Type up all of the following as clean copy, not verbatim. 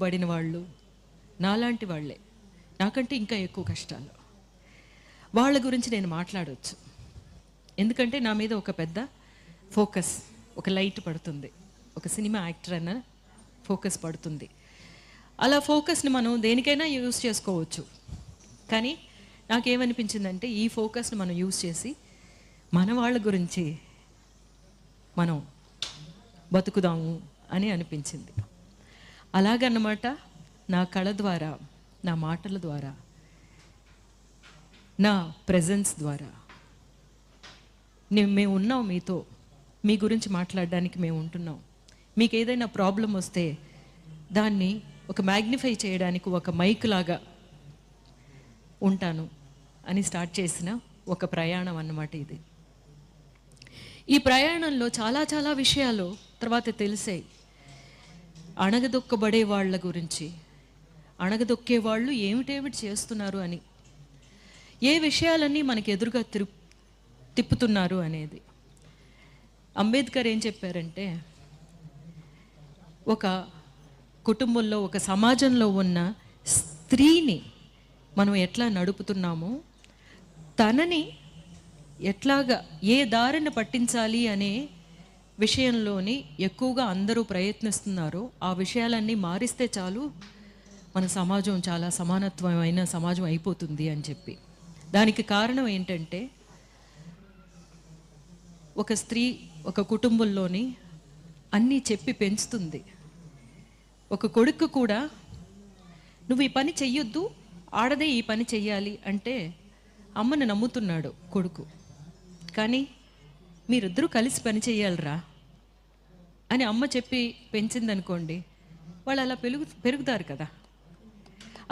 బడిన వాళ్ళు నాలాంటి వాళ్ళే, నాకంటే ఇంకా ఎక్కువ కష్టాలు, వాళ్ళ గురించి నేను మాట్లాడవచ్చు. ఎందుకంటే నా మీద ఒక పెద్ద ఫోకస్, ఒక లైట్ పడుతుంది, ఒక సినిమా యాక్టర్ అన్న ఫోకస్ పడుతుంది. అలా ఫోకస్ని మనం దేనికైనా యూజ్ చేసుకోవచ్చు. కానీ నాకేమనిపించిందంటే ఈ ఫోకస్ని మనం యూజ్ చేసి మన వాళ్ళ గురించి మనం బతుకుదాము అని అనిపించింది. అలాగన్నమాట. నా కళ ద్వారా, నా మాటల ద్వారా, నా ప్రెజెన్స్ ద్వారా మేము ఉన్నాం మీతో, మీ గురించి మాట్లాడడానికి మేము ఉంటున్నాం. మీకు ఏదైనా ప్రాబ్లం వస్తే దాన్ని ఒక మ్యాగ్నిఫై చేయడానికి ఒక మైక్ లాగా ఉంటాను అని స్టార్ట్ చేసిన ఒక ప్రయాణం అన్నమాట ఇది. ఈ ప్రయాణంలో చాలా చాలా విషయాలు తర్వాత తెలిసాయి. అణగదొక్కబడే వాళ్ళ గురించి, అణగదొక్కే వాళ్ళు ఏమిటేమిటి చేస్తున్నారు అని, ఏ విషయాలన్నీ మనకి ఎదురుగా తిప్పుతున్నారు అనేది. అంబేద్కర్ ఏం చెప్పారంటే, ఒక కుటుంబంలో, ఒక సమాజంలో ఉన్న స్త్రీని మనం ఎట్లా నడుపుతున్నామో, తనని ఎట్లాగా ఏ దారిన పట్టించాలి అనే విషయంలోని ఎక్కువగా అందరూ ప్రయత్నిస్తున్నారో ఆ విషయాలన్నీ మారిస్తే చాలు మన సమాజం చాలా సమానత్వమైన సమాజం అయిపోతుంది అని చెప్పి. దానికి కారణం ఏంటంటే, ఒక స్త్రీ ఒక కుటుంబంలోని అన్నీ చెప్పి పెంచుతుంది. ఒక కొడుకు కూడా నువ్వు ఈ పని చెయ్యొద్దు, ఆడదే ఈ పని చెయ్యాలి అంటే అమ్మని నమ్ముతున్నాడు కొడుకు. కానీ మీరిద్దరూ కలిసి పని చెయ్యాలరా అని అమ్మ చెప్పి పెంచిందనుకోండి, వాళ్ళు అలా పెరుగుతారు కదా.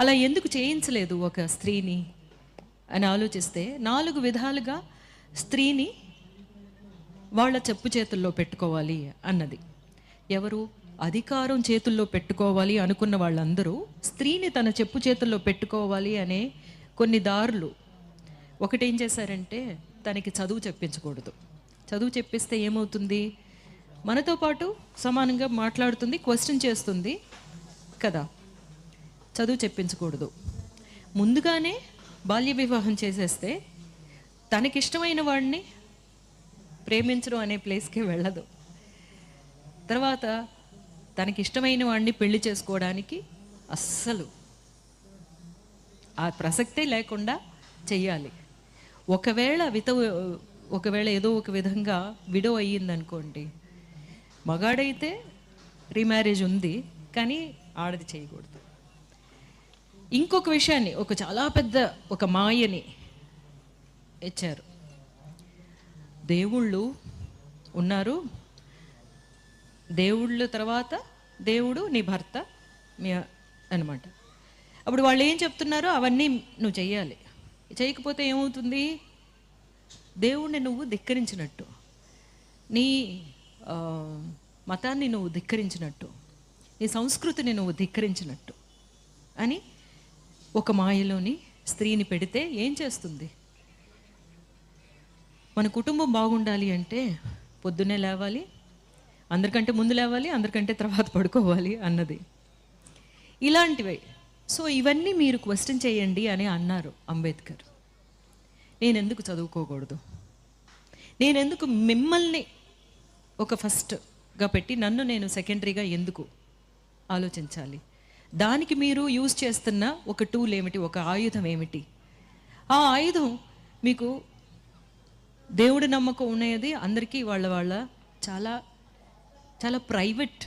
అలా ఎందుకు చేయించలేదు ఒక స్త్రీని అని ఆలోచిస్తే, 4 విధాలుగా స్త్రీని వాళ్ళ చెప్పు చేతుల్లో పెట్టుకోవాలి అన్నది. ఎవరు? అధికారం చేతుల్లో పెట్టుకోవాలి అనుకున్న వాళ్ళందరూ స్త్రీని తన చెప్పు చేతుల్లో పెట్టుకోవాలి అనే కొన్ని దారులు. ఒకటేం చేశారంటే, తనకి చదువు చెప్పించకూడదు. చదువు చెప్పిస్తే ఏమవుతుంది? మనతో పాటు సమానంగా మాట్లాడుతుంది, క్వశ్చన్ చేస్తుంది కదా. చదువు చెప్పించకూడదు. ముందుగానే బాల్య వివాహం చేసేస్తే తనకిష్టమైన వాడిని ప్రేమించడం అనే ప్లేస్కి వెళ్ళదు. తర్వాత తనకిష్టమైన వాడిని పెళ్లి చేసుకోవడానికి అస్సలు ఆ ప్రసక్తే లేకుండా చెయ్యాలి. ఒకవేళ ఏదో ఒక విధంగా విడో అయ్యిందనుకోండి, మగాడైతే రీమ్యారేజ్ ఉంది, కానీ ఆడది చేయకూడదు. ఇంకొక విషయాన్ని, ఒక చాలా పెద్ద ఒక మాయని ఇచ్చారు. దేవుళ్ళు ఉన్నారు, దేవుళ్ళ తర్వాత దేవుడు నీ భర్త మీ అనమాట. అప్పుడు వాళ్ళు ఏం చెప్తున్నారో అవన్నీ నువ్వు చెయ్యాలి. చేయకపోతే ఏమవుతుంది? దేవుణ్ణి నువ్వు ధిక్కరించినట్టు, నీ మతాన్ని నువ్వు ధిక్కరించినట్టు, నీ సంస్కృతిని నువ్వు ధిక్కరించినట్టు అని ఒక మాయలోని స్త్రీని పెడితే ఏం చేస్తుంది? మన కుటుంబం బాగుండాలి అంటే పొద్దున్నే లేవాలి, అందరికంటే ముందు లేవాలి, అందరికంటే తర్వాత పడుకోవాలి అన్నది. ఇలాంటివి. సో ఇవన్నీ మీరు క్వశ్చన్ చేయండి అని అన్నారు అంబేద్కర్. నేనెందుకు చదువుకోకూడదు? నేనెందుకు మిమ్మల్ని ఒక ఫస్ట్గా పెట్టి నన్ను నేను సెకండరీగా ఎందుకు ఆలోచించాలి? దానికి మీరు యూజ్ చేస్తున్న ఒక టూల్ ఏమిటి, ఒక ఆయుధం ఏమిటి? ఆ ఆయుధం మీకు దేవుడి నమ్మకం ఉన్నది అందరికీ వాళ్ళ చాలా చాలా ప్రైవేట్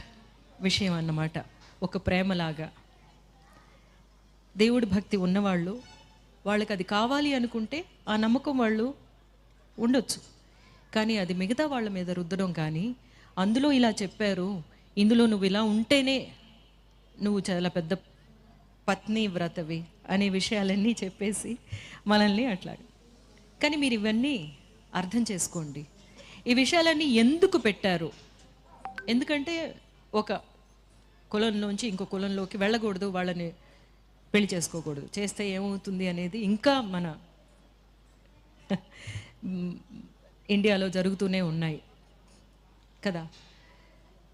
విషయం అన్నమాట. ఒక ప్రేమలాగా దేవుడి భక్తి ఉన్నవాళ్ళు, వాళ్ళకి అది కావాలి అనుకుంటే ఆ నమ్మకం వాళ్ళు ఉండొచ్చు. కానీ అది మిగతా వాళ్ళ మీద రుద్దడం, కానీ అందులో ఇలా చెప్పారు, ఇందులో నువ్వు ఇలా ఉంటేనే నువ్వు చాలా పెద్ద పత్ని వ్రతవి అనే విషయాలన్నీ చెప్పేసి మనల్ని అట్లా. కానీ మీరు ఇవన్నీ అర్థం చేసుకోండి. ఈ విషయాలన్నీ ఎందుకు పెట్టారు? ఎందుకంటే ఒక కులంలోంచి ఇంకో కులంలోకి వెళ్ళకూడదు, వాళ్ళని పెళ్లి చేసుకోకూడదు, చేస్తే ఏమవుతుంది అనేది ఇంకా మన ఇండియాలో జరుగుతూనే ఉన్నాయి కదా.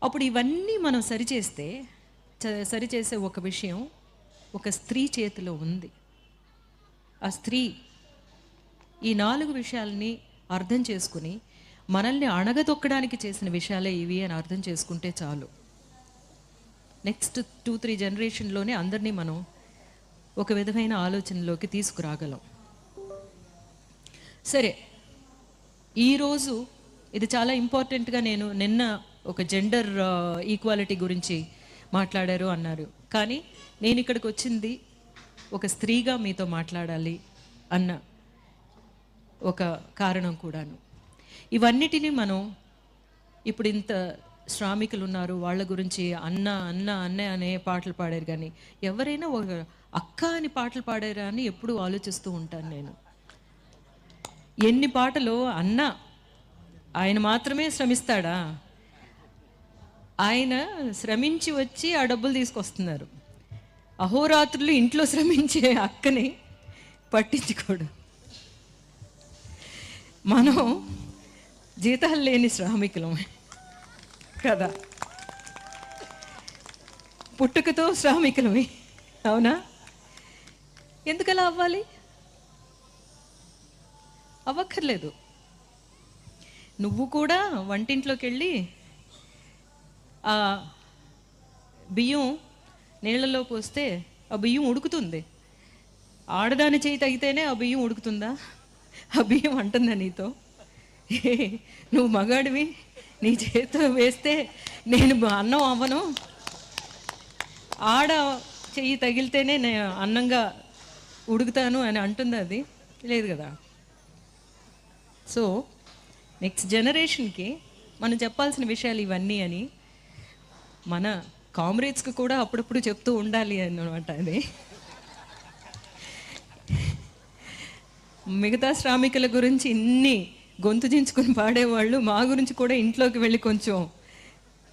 అప్పుడు ఇవన్నీ మనం సరిచేస్తే సరిచేసే ఒక విషయం ఒక స్త్రీ చేతిలో ఉంది. ఆ స్త్రీ ఈ 4 విషయాల్ని అర్థం చేసుకుని మనల్ని అణగదొక్కడానికి చేసిన విషయాలే ఇవి అని అర్థం చేసుకుంటే చాలు. నెక్స్ట్ 2-3 జనరేషన్లోనే అందరినీ మనం ఒక విధమైన ఆలోచనలోకి తీసుకురాగలం. సరే, ఈరోజు ఇది చాలా ఇంపార్టెంట్గా నేను నిన్న ఒక జెండర్ ఈక్వాలిటీ గురించి మాట్లాడారు అన్నారు, కానీ నేను ఇక్కడికి వచ్చింది ఒక స్త్రీగా మీతో మాట్లాడాలి అన్న ఒక కారణం కూడాను. ఇవన్నిటినీ మనం ఇప్పుడు ఇంత శ్రామికులు ఉన్నారు, వాళ్ళ గురించి అన్న అన్న అన్న అనే పాటలు పాడారు, కానీ ఎవరైనా ఒక అక్క అని పాటలు పాడారా అని ఎప్పుడూ ఆలోచిస్తూ ఉంటాను నేను. ఎన్ని పాటలు అన్న, ఆయన మాత్రమే శ్రమిస్తాడా? ఆయన శ్రమించి వచ్చి ఆ డబ్బులు తీసుకొస్తున్నారు. అహోరాత్రులు ఇంట్లో శ్రమించే అక్కని పట్టించుకోడు. మనం జీతాలు లేని శ్రామికులమే కదా, పుట్టుకతో శ్రామికులమే, అవునా? ఎందుకలా అవ్వాలి? అవ్వక్కర్లేదు. నువ్వు కూడా వంటింట్లోకి వెళ్ళి ఆ బియ్యం నీళ్ళలో పోస్తే ఆ బియ్యం ఉడుకుతుంది. ఆడదాని చేయి తగితేనే ఆ బియ్యం ఉడుకుతుందా? ఆ బియ్యం అంటుందా నీతో? నువ్వు మగాడివి, నీ చేతితో వేస్తే నేను అన్నం అవ్వను, ఆడ చెయ్యి తగిలితేనే నేను అన్నంగా ఉడుకుతాను అని అంటుందా? అది లేదు కదా. సో నెక్స్ట్ జనరేషన్కి మనం చెప్పాల్సిన విషయాలు ఇవన్నీ అని మన కామ్రేడ్స్కి కూడా అప్పుడప్పుడు చెప్తూ ఉండాలి అన్నమాట. అది మిగతా శ్రామికుల గురించి ఇన్ని గొంతు చించుకొని పాడేవాళ్ళు, మా గురించి కూడా ఇంట్లోకి వెళ్ళి కొంచెం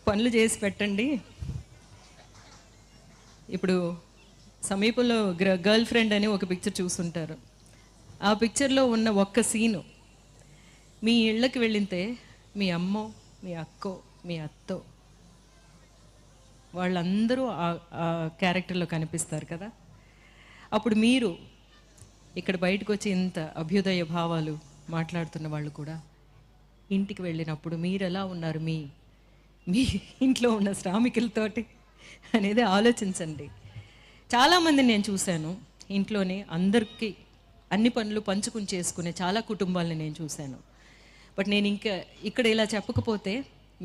పనులు చేసి పెట్టండి. ఇప్పుడు సమీపంలో గర్ల్ ఫ్రెండ్ అని ఒక పిక్చర్ చూస్తుంటారు. ఆ పిక్చర్లో ఉన్న ఒక్క సీను, మీ ఇళ్ళకి వెళ్ళితే మీ అమ్మో, మీ అక్కో, మీ అత్తో, వాళ్ళందరూ ఆ క్యారెక్టర్లో కనిపిస్తారు కదా. అప్పుడు మీరు ఇక్కడ బయటకు వచ్చి ఇంత అభ్యుదయ భావాలు మాట్లాడుతున్న వాళ్ళు కూడా ఇంటికి వెళ్ళినప్పుడు మీరు ఎలా ఉన్నారు మీ మీ ఇంట్లో ఉన్న శ్రామికులతోటి అనేది ఆలోచించండి. చాలామందిని నేను చూశాను, ఇంట్లోనే అందరికీ అన్ని పనులు పంచుకుని చేసుకునే చాలా కుటుంబాలని నేను చూశాను. బట్ నేను ఇంకా ఇక్కడ ఇలా చెప్పకపోతే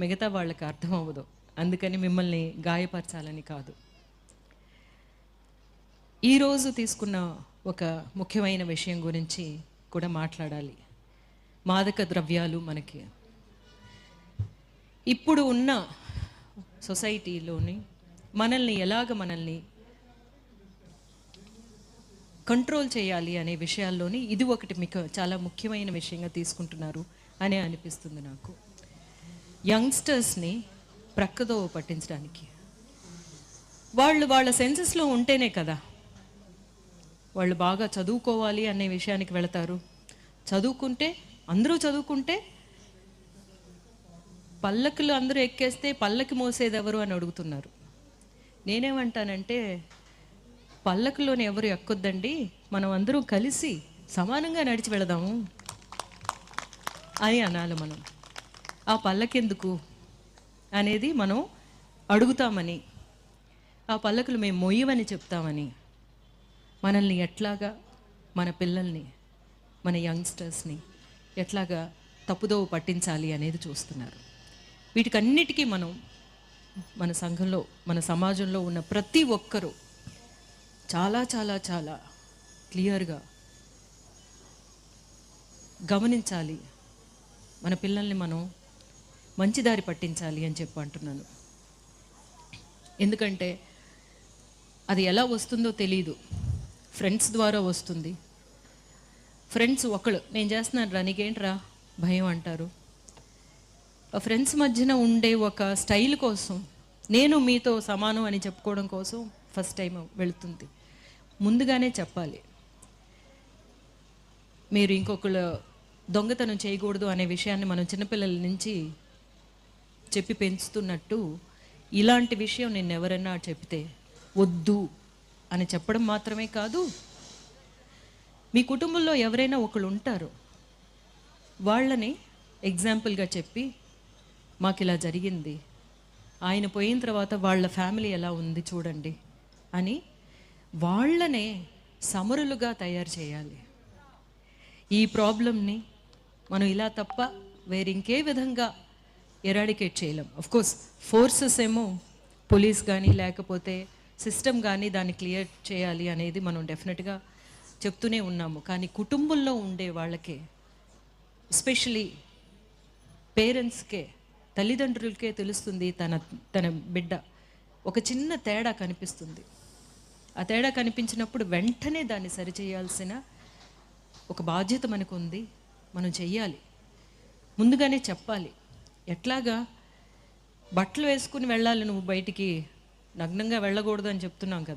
మిగతా వాళ్ళకి అర్థం అవ్వదు, అందుకని మిమ్మల్ని గాయపరచాలని కాదు. ఈరోజు తీసుకున్న ఒక ముఖ్యమైన విషయం గురించి కూడా మాట్లాడాలి. మాదక ద్రవ్యాలు మనకి ఇప్పుడు ఉన్న సొసైటీలోని మనల్ని కంట్రోల్ చేయాలి అనే విషయాల్లోని ఇది ఒకటి మీకు చాలా ముఖ్యమైన విషయంగా తీసుకుంటున్నారు అని అనిపిస్తుంది నాకు. యంగ్స్టర్స్ని ప్రక్కదోవ పట్టించడానికి వాళ్ళ సెన్సెస్లో ఉంటేనే కదా వాళ్ళు బాగా చదువుకోవాలి అనే విషయానికి వెళతారు. చదువుకుంటే అందరూ చదువుకుంటే పల్లకులు అందరూ ఎక్కేస్తే పల్లకి మోసేది ఎవరు అని అడుగుతున్నారు. నేనేమంటానంటే పల్లకులోని ఎవరు ఎక్కొద్దండి, మనం అందరూ కలిసి సమానంగా నడిచి వెళదాము అని అనాలి. మనం ఆ పల్లకెందుకు అనేది మనం అడుగుతామని, ఆ పల్లకులు మేము మొయ్యమని చెప్తామని, మనల్ని ఎట్లాగా, మన పిల్లల్ని, మన యంగ్స్టర్స్ని ఎట్లాగా తప్పుదోవ పట్టించాలి అనేది చూస్తున్నారు. వీటికన్నిటికీ మనం మన సంఘంలో, మన సమాజంలో ఉన్న ప్రతి ఒక్కరూ చాలా చాలా చాలా క్లియర్గా గమనించాలి. మన పిల్లల్ని మనం మంచి దారి పట్టించాలి అని చెప్పి అంటున్నాను. ఎందుకంటే అది ఎలా వస్తుందో తెలీదు. ఫ్రెండ్స్ ద్వారా వస్తుంది. ఫ్రెండ్స్ ఒకళ్ళు నేను చేస్తున్నాను రా, నీకేంట్రా భయం అంటారు. ఆ ఫ్రెండ్స్ మధ్యన ఉండే ఒక స్టైల్ కోసం, నేను మీతో సమానం అని చెప్పుకోవడం కోసం ఫస్ట్ టైం వెళుతుంది. ముందుగానే చెప్పాలి, మీరు ఇంకొకళ్ళు దొంగతనం చేయకూడదు అనే విషయాన్ని మనం చిన్నపిల్లల నుంచి చెప్పి పెంచుతున్నట్టు ఇలాంటి విషయం నేను ఎవరైనా చెప్తే వద్దు అని చెప్పడం మాత్రమే కాదు, మీ కుటుంబంలో ఎవరైనా ఒకళ్ళు ఉంటారు, వాళ్ళని ఎగ్జాంపుల్గా చెప్పి మాకు ఇలా జరిగింది, ఆయన పోయిన తర్వాత వాళ్ళ ఫ్యామిలీ ఎలా ఉంది చూడండి అని వాళ్ళనే సమరులుగా తయారు చేయాలి. ఈ ప్రాబ్లమ్ని మనం ఇలా తప్ప వేరింకే విధంగా ఎరాడికేట్ చేయలేం. కోర్స్ ఫోర్సెస్ ఏమో పోలీస్ కానీ లేకపోతే సిస్టమ్ కానీ దాన్ని క్లియర్ చేయాలి అనేది మనం డెఫినెట్గా చెప్తూనే ఉన్నాము. కానీ కుటుంబంలో ఉండే వాళ్ళకే, ఎస్పెషలీ పేరెంట్స్కే, తల్లిదండ్రులకే తెలుస్తుంది తన బిడ్డ ఒక చిన్న తేడా కనిపిస్తుంది. ఆ తేడా కనిపించినప్పుడు వెంటనే దాన్ని సరిచేయాల్సిన ఒక బాధ్యత మనకు ఉంది. మనం చెయ్యాలి, ముందుగానే చెప్పాలి. ఎట్లాగా బట్టలు వేసుకుని వెళ్ళాలి, నువ్వు బయటికి నగ్నంగా వెళ్ళకూడదు అని చెప్తున్నాం కదా.